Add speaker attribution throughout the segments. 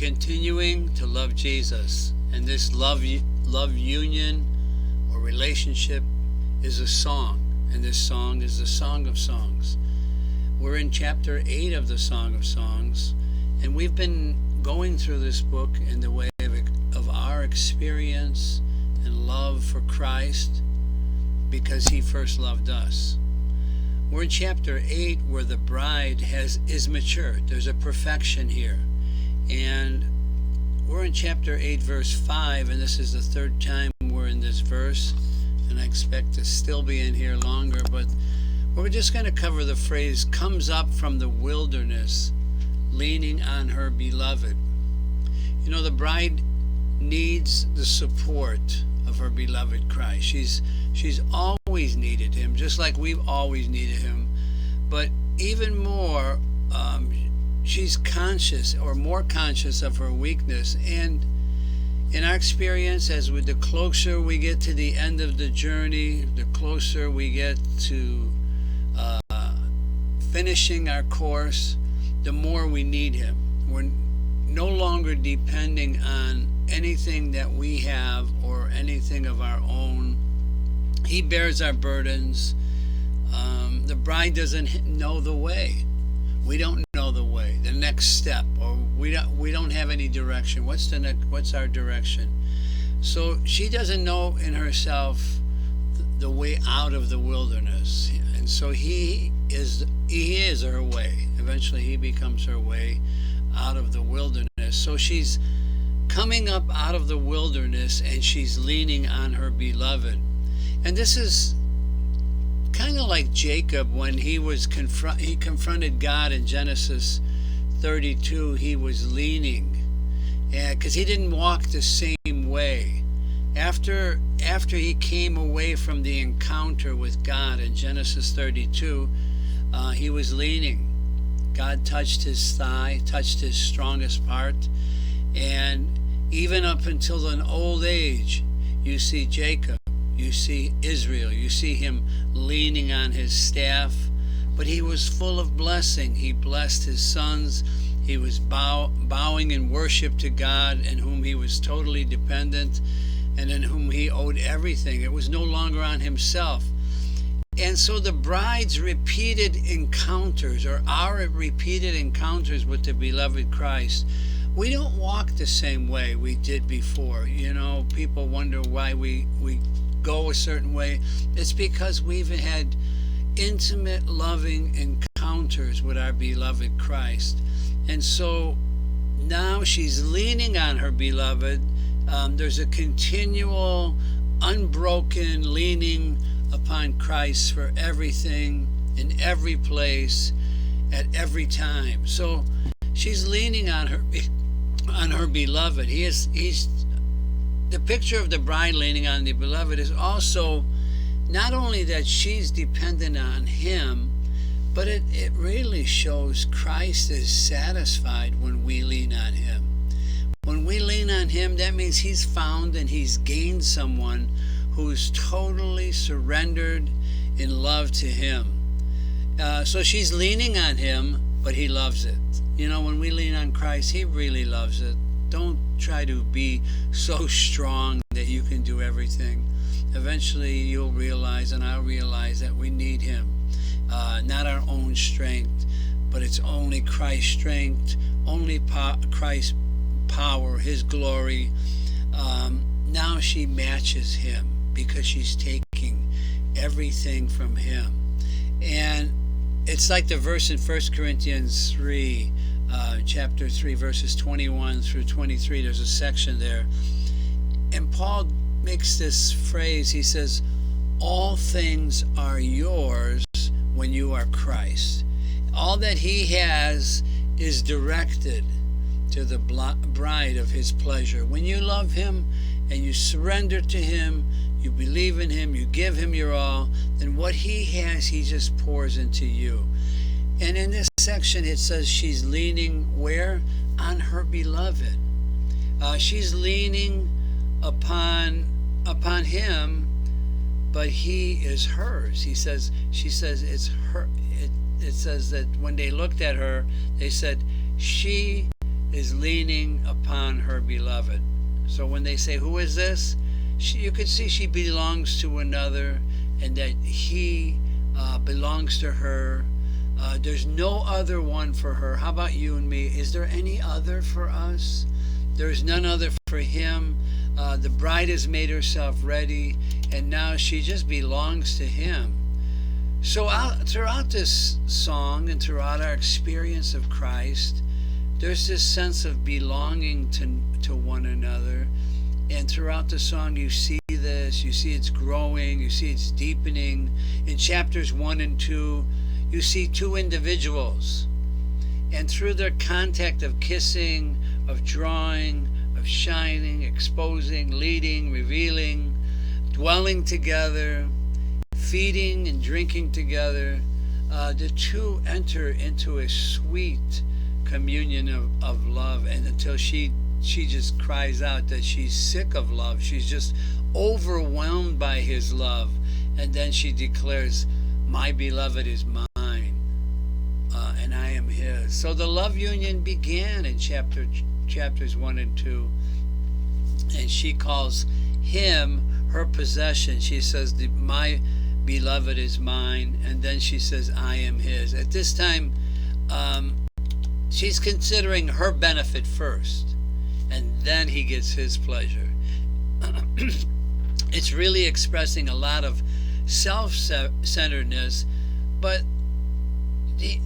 Speaker 1: continuing to love Jesus. And this love union or relationship is a song. And this song is the Song of Songs. We're in chapter 8 of the Song of Songs. And we've been going through this book in the way of our experience and love for Christ because he first loved us. We're in chapter 8 where the bride is matured. There's a perfection here. And we're in chapter 8 verse 5, and this is the third time we're in this verse, and I expect to still be in here longer, but we're just going to cover the phrase comes up from the wilderness leaning on her beloved. You know, the bride needs the support of her beloved Christ. She's always needed him, just like we've always needed him. But even more, she's conscious or more conscious of her weakness. And in our experience, the closer we get to the end of the journey, the closer we get to finishing our course, the more we need him. We're no longer depending on anything that we have or anything of our own. He bears our burdens. The bride doesn't know the way. We don't know the way, the next step, or we don't have any direction. What's our direction? So she doesn't know in herself the way out of the wilderness, and so he is her way. Eventually, he becomes her way out of the wilderness. So she's coming up out of the wilderness, and she's leaning on her beloved. And this is kind of like Jacob when he confronted God in Genesis 32. He was leaning, because he didn't walk the same way. After he came away from the encounter with God in Genesis 32, he was leaning. God touched his thigh, touched his strongest part, and even up until an old age, you see Jacob, you see Israel, you see him leaning on his staff, but he was full of blessing. He blessed his sons. He was bowing in worship to God, in whom he was totally dependent and in whom he owed everything. It was no longer on himself. And so the bride's repeated encounters, or our repeated encounters with the beloved Christ, we don't walk the same way we did before. You know, people wonder why we go a certain way. It's because we've had intimate, loving encounters with our beloved Christ. And so now she's leaning on her beloved. There's a continual, unbroken leaning upon Christ for everything, in every place, at every time. So she's leaning on her beloved. He's the picture of the bride leaning on the beloved is also not only that she's dependent on him, but it really shows Christ is satisfied when we lean on him. When we lean on him, that means he's found and he's gained someone who's totally surrendered in love to him. So she's leaning on him, but he loves it. You know, when we lean on Christ, he really loves it. Don't try to be so strong that you can do everything. Eventually you'll realize, and I'll realize, that we need him. Not our own strength, but it's only Christ's strength, only Christ's power, his glory. Now she matches him because she's taking everything from him. And it's like the verse in 1 Corinthians 3, chapter 3, verses 21 through 23. There's a section there. And Paul makes this phrase. He says, all things are yours when you are Christ. All that he has is directed to the bride of his pleasure. When you love him and you surrender to him, you believe in him, you give him your all, then what he has, he just pours into you. And in this section, it says she's leaning where? On her beloved. She's leaning upon him, but he is hers. She says it's her. It says that when they looked at her, they said, she is leaning upon her beloved. So when they say, who is this? You could see she belongs to another, and that he belongs to her. There's no other one for her. How about you and me? Is there any other for us? There's none other for him. The bride has made herself ready, and now she just belongs to him. So throughout this song and throughout our experience of Christ, there's this sense of belonging to one another. And throughout the song, you see this. You see it's growing. You see it's deepening. In chapters 1 and 2, you see two individuals. And through their contact of kissing, of drawing, of shining, exposing, leading, revealing, dwelling together, feeding and drinking together, the two enter into a sweet communion of love. And until she just cries out that she's sick of love. She's just overwhelmed by his love. And then she declares, my beloved is mine, and I am his. So the love union began in chapters 1 and 2. And she calls him her possession. She says, my beloved is mine. And then she says, I am his. At this time, she's considering her benefit first, and then he gets his pleasure. It's really expressing a lot of self-centeredness, but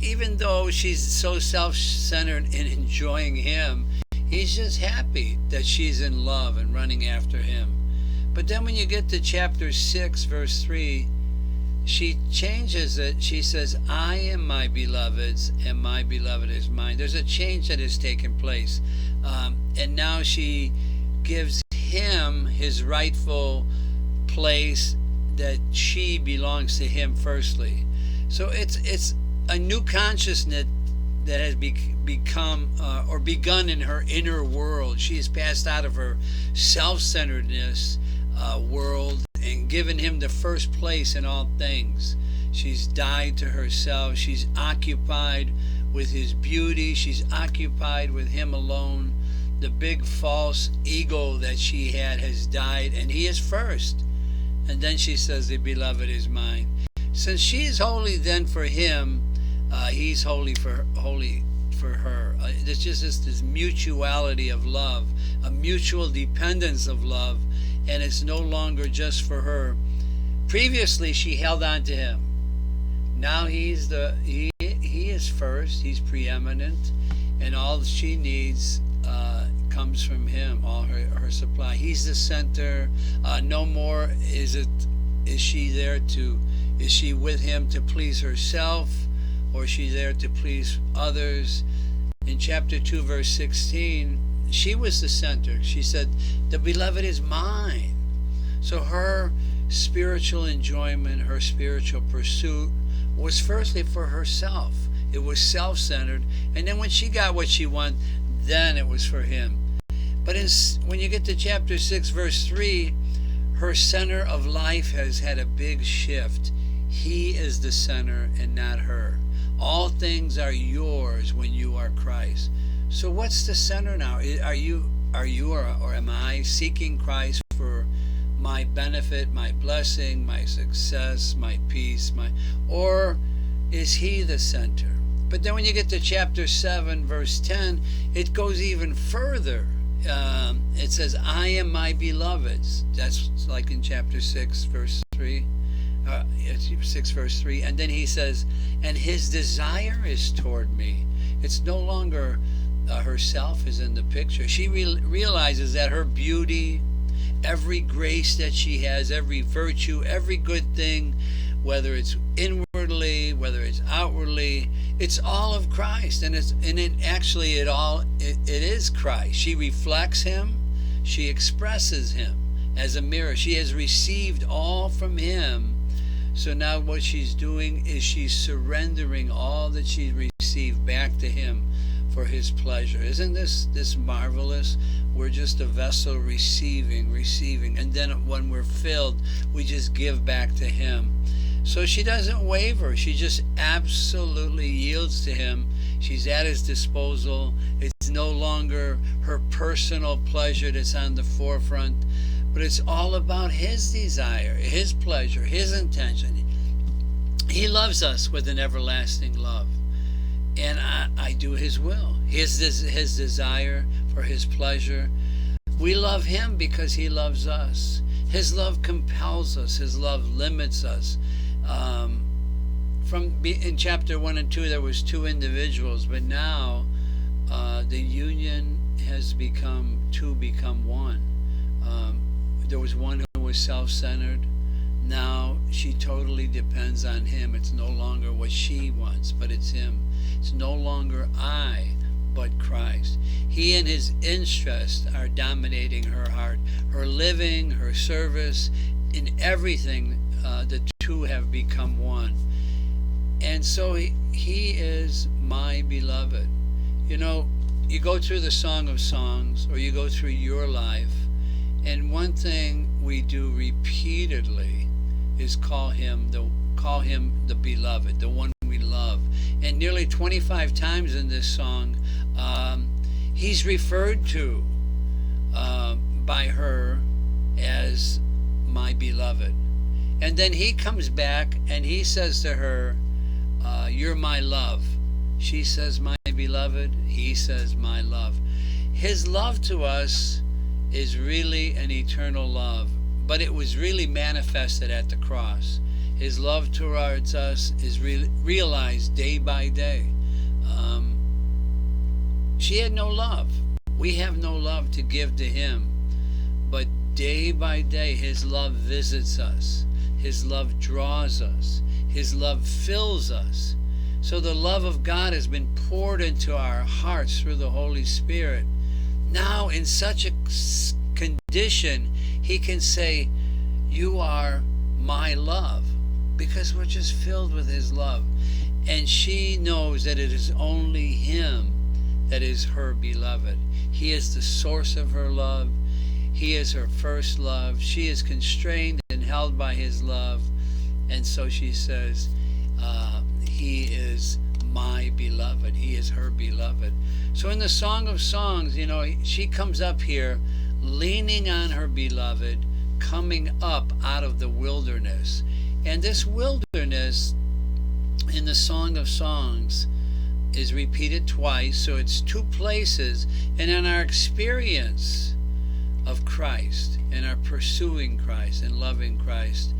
Speaker 1: even though she's so self-centered in enjoying him, he's just happy that she's in love and running after him. But then when you get to chapter 6, verse 3, she changes it. She says, I am my beloved's, and my beloved is mine. There's a change that has taken place. And now she gives him his rightful place, that she belongs to him firstly. So it's a new consciousness that has become or begun in her inner world. She has passed out of her self-centeredness world and given him the first place in all things. She's died to herself. She's occupied with his beauty. She's occupied with him alone. The big false ego that she had has died, and he is first. And then she says, the beloved is mine. Since she is holy then for him, he's holy for her. It's just this mutuality of love, a mutual dependence of love, and it's no longer just for her. Previously, she held on to him. Now he is first. He's preeminent, and all she needs comes from him. All her supply. He's the center. No more is she with him to please herself, or is she there to please others? In chapter 2, verse 16, she was the center. She said, the beloved is mine. So her spiritual enjoyment, her spiritual pursuit was firstly for herself. It was self-centered. And then when she got what she wanted, then it was for him. But when you get to chapter 6, verse 3, her center of life has had a big shift. He is the center and not her. All things are yours when you are Christ. So what's the center now? Are you or am I seeking Christ for my benefit, my blessing, my success, my peace, or is he the center? But then when you get to chapter 7, verse 10, it goes even further. It says, I am my beloved's. That's like in chapter 6, verse 3. 6, verse 3. And then he says, and his desire is toward me. It's no longer herself is in the picture. She realizes that her beauty, every grace that she has, every virtue, every good thing, whether it's inwardly, whether it's outwardly, it's all of Christ. And it is Christ. She reflects him. She expresses him as a mirror. She has received all from him. So now what she's doing is she's surrendering all that she received back to him for his pleasure. Isn't this marvelous? We're just a vessel receiving, and then when we're filled, we just give back to him. So she doesn't waver. She just absolutely yields to him. She's at his disposal. It's no longer her personal pleasure that's on the forefront, but it's all about his desire, his pleasure, his intention. He loves us with an everlasting love, and I do his will. His desire for his pleasure. We love him because he loves us. His love compels us. His love limits us. In chapter 1 and 2, there was two individuals, but now the union has become one. There was one who was self-centered. Now she totally depends on him. It's no longer what she wants, but it's him. It's no longer I, but Christ. He and his interest are dominating her heart, her living, her service, in everything. The two have become one. And so he is my beloved. You know, you go through the Song of Songs, or you go through your life, and one thing we do repeatedly is call him the beloved, the one we love. And nearly 25 times in this song, he's referred to by her as my beloved. And then he comes back and he says to her, you're my love. She says, my beloved. He says, my love. His love to us is really an eternal love, but it was really manifested at the cross. His love towards us is realized day by day. She had no love. We have no love to give to him. But day by day, his love visits us. His love draws us. His love fills us. So the love of God has been poured into our hearts through the Holy Spirit. Now, in such a condition, he can say, you are my love, because we're just filled with his love. And she knows that it is only him that is her beloved. He is the source of her love. He is her first love. She is constrained and held by his love. And so she says, he is my beloved. He is her beloved. So in the Song of Songs, you know, she comes up here leaning on her beloved, coming up out of the wilderness. And this wilderness in the Song of Songs is repeated twice, so it's two places. And in our experience of Christ, and our pursuing Christ and loving Christ,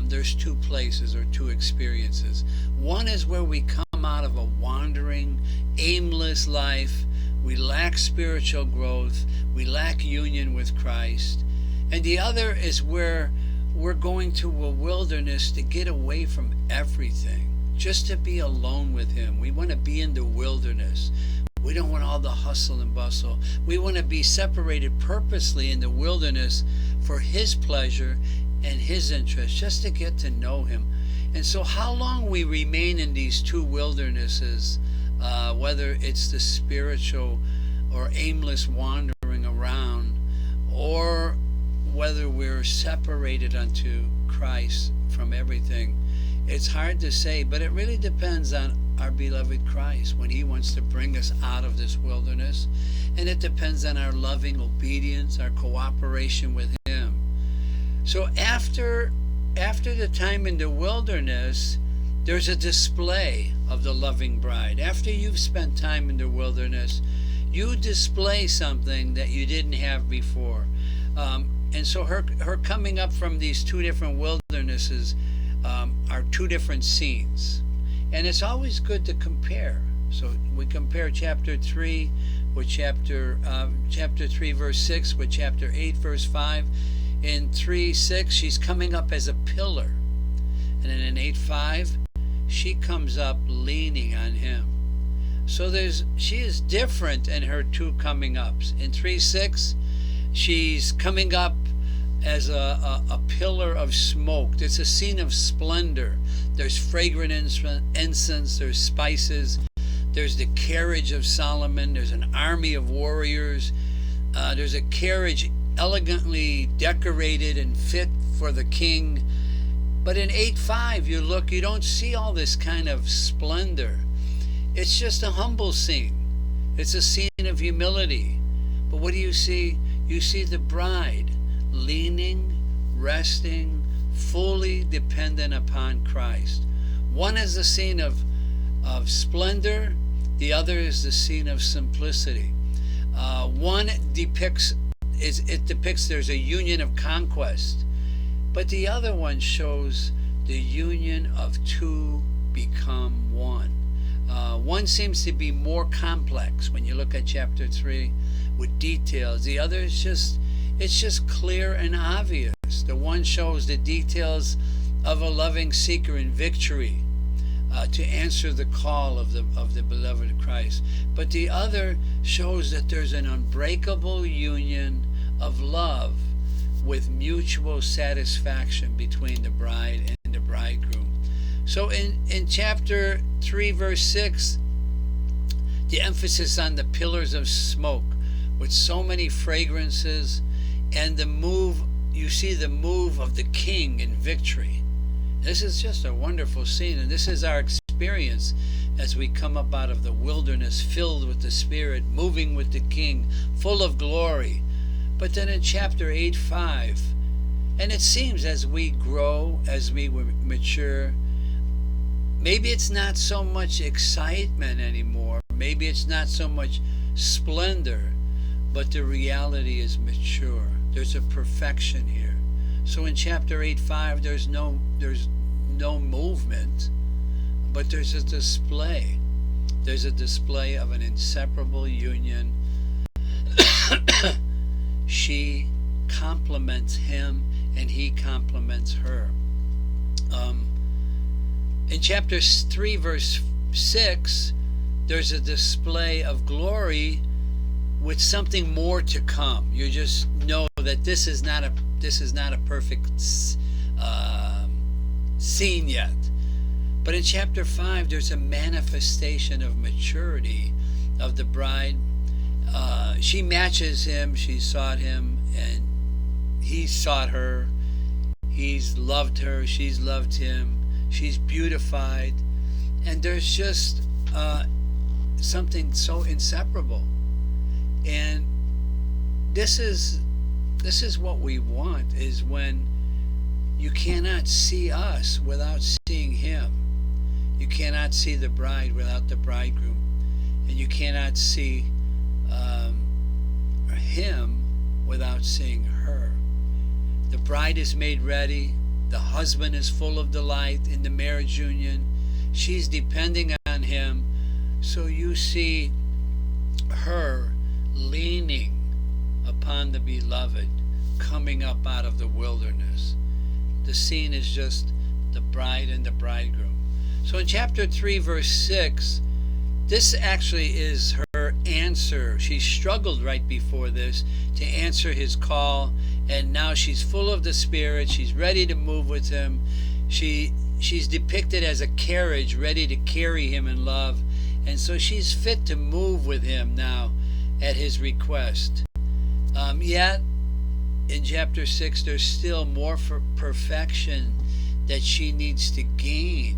Speaker 1: there's two places or two experiences. One is where we come out of a wandering, aimless life. We lack spiritual growth. We lack union with Christ. And the other is where we're going to a wilderness to get away from everything, just to be alone with him. We want to be in the wilderness. We don't want all the hustle and bustle. We want to be separated purposely in the wilderness for his pleasure and his interest, just to get to know him. And so how long we remain in these two wildernesses, whether it's the spiritual or aimless wandering around, or whether we're separated unto Christ from everything, it's hard to say, but it really depends on our beloved Christ when he wants to bring us out of this wilderness. And it depends on our loving obedience, our cooperation with him. So after the time in the wilderness, there's a display of the loving bride. After you've spent time in the wilderness, you display something that you didn't have before. And so her coming up from these two different wildernesses are two different scenes. And it's always good to compare. So we compare chapter 3 with chapter 3 verse 6 with chapter 8 verse 5. In 3:6, she's coming up as a pillar. And then in 8:5, she comes up leaning on him. So she is different in her two coming ups. In 3:6, she's coming up as a pillar of smoke. It's a scene of splendor. There's fragrant incense, there's spices, there's the carriage of Solomon, there's an army of warriors, there's a carriage elegantly decorated and fit for the king. But in 8:5, you look, you don't see all this kind of splendor. It's just a humble scene. It's a scene of humility. But what do you see? You see the bride leaning, resting, fully dependent upon Christ. One is the scene of splendor, the other is the scene of simplicity. One depicts there's a union of conquest, but the other one shows the union of two become one. One seems to be more complex when you look at chapter 3 with details. The other is just clear and obvious. The one shows the details of a loving seeker in victory to answer the call of the beloved Christ. But the other shows that there's an unbreakable union of love with mutual satisfaction between the bride and the bridegroom. So in chapter 3, verse 6, the emphasis on the pillars of smoke with so many fragrances, and you see the move of the king in victory. This is just a wonderful scene, and this is our experience as we come up out of the wilderness, filled with the Spirit, moving with the King, full of glory. But then in chapter 8:5, and it seems as we grow, as we mature, maybe it's not so much excitement anymore, maybe it's not so much splendor, but the reality is mature. There's a perfection here. So in chapter 8:5, there's no movement, but there's a display. There's a display of an inseparable union. She compliments him, and he compliments her. In chapter 3, verse 6, there's a display of glory with something more to come. You just know that this is not a perfect scene yet. But in chapter 5, there's a manifestation of maturity of the bride. She matches him. She sought him, and he sought her. He's loved her. She's loved him. She's beautified, and there's just something so inseparable. And this is what we want, is when you cannot see us without seeing him. You cannot see the bride without the bridegroom, and you cannot see him without seeing her. The bride is made ready. The husband is full of delight in the marriage union. She's depending on him. So you see her leaning upon the beloved, coming up out of the wilderness. The scene is just the bride and the bridegroom. So in chapter 3, verse 6, this actually is her answer. She struggled right before this to answer his call, and now she's full of the Spirit. She's ready to move with him. She's depicted as a carriage ready to carry him in love, and so she's fit to move with him now at his request. Yet in chapter 6, there's still more for perfection that she needs to gain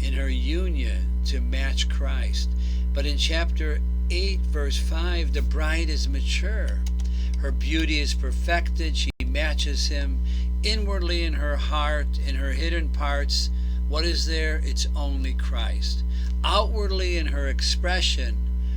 Speaker 1: in her union to match Christ. But in chapter 8, verse 5, the bride is mature. Her beauty is perfected. She matches him inwardly in her heart, in her hidden parts. What is there? It's only Christ. Outwardly in her expression,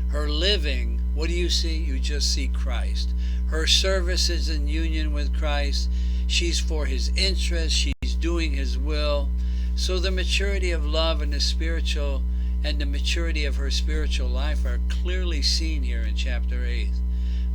Speaker 1: her living, what do you see? You just see Christ. Her service is in union with Christ. She's for his interest. She's doing his will. So the maturity of love and the maturity of her spiritual life are clearly seen here in chapter 8.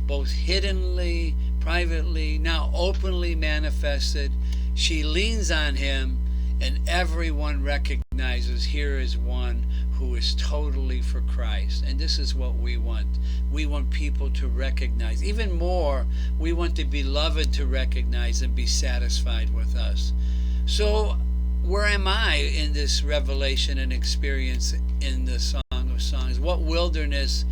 Speaker 1: Both hiddenly, privately, now openly manifested. She leans on him, and everyone recognizes here is one who is totally for Christ. And this is what we want. We want people to recognize. Even more, we want the beloved to recognize and be satisfied with us. So where am I in this revelation and experience in the Song of Songs? What wilderness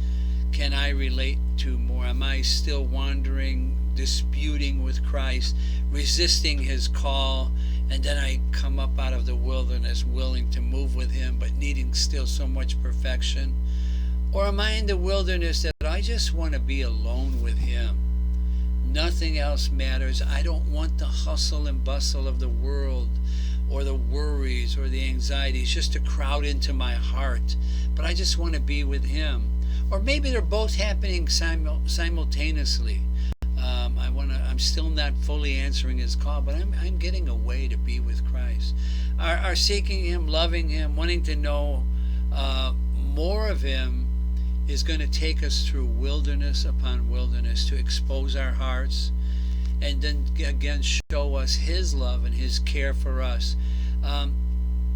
Speaker 1: can I relate to more? Am I still wandering disputing with Christ, resisting his call, and then I come up out of the wilderness willing to move with him but needing still so much perfection? Or am I in the wilderness that I just want to be alone with him? Nothing else matters. I don't want the hustle and bustle of the world or the worries or the anxieties just to crowd into my heart, but I just want to be with him. Or maybe they're both happening simultaneously. I'm still not fully answering his call, but I'm getting away to be with Christ. Our seeking him, loving him, wanting to know more of him is going to take us through wilderness upon wilderness to expose our hearts and then again show us his love and his care for us.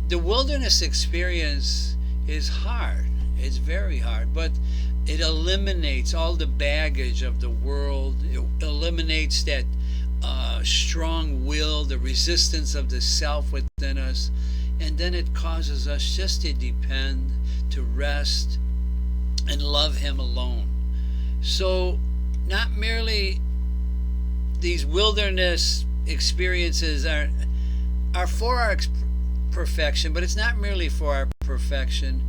Speaker 1: The wilderness experience is hard. It's very hard, but it eliminates all the baggage of the world. It eliminates that strong will, the resistance of the self within us, and then it causes us just to depend, to rest, and love him alone. So not merely these wilderness experiences are for our perfection, but it's not merely for our perfection,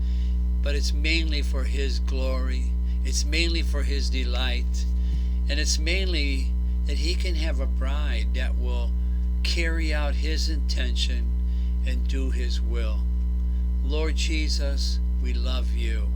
Speaker 1: but it's mainly for his glory. It's mainly for his delight. And it's mainly that he can have a bride that will carry out his intention and do his will. Lord Jesus, we love you.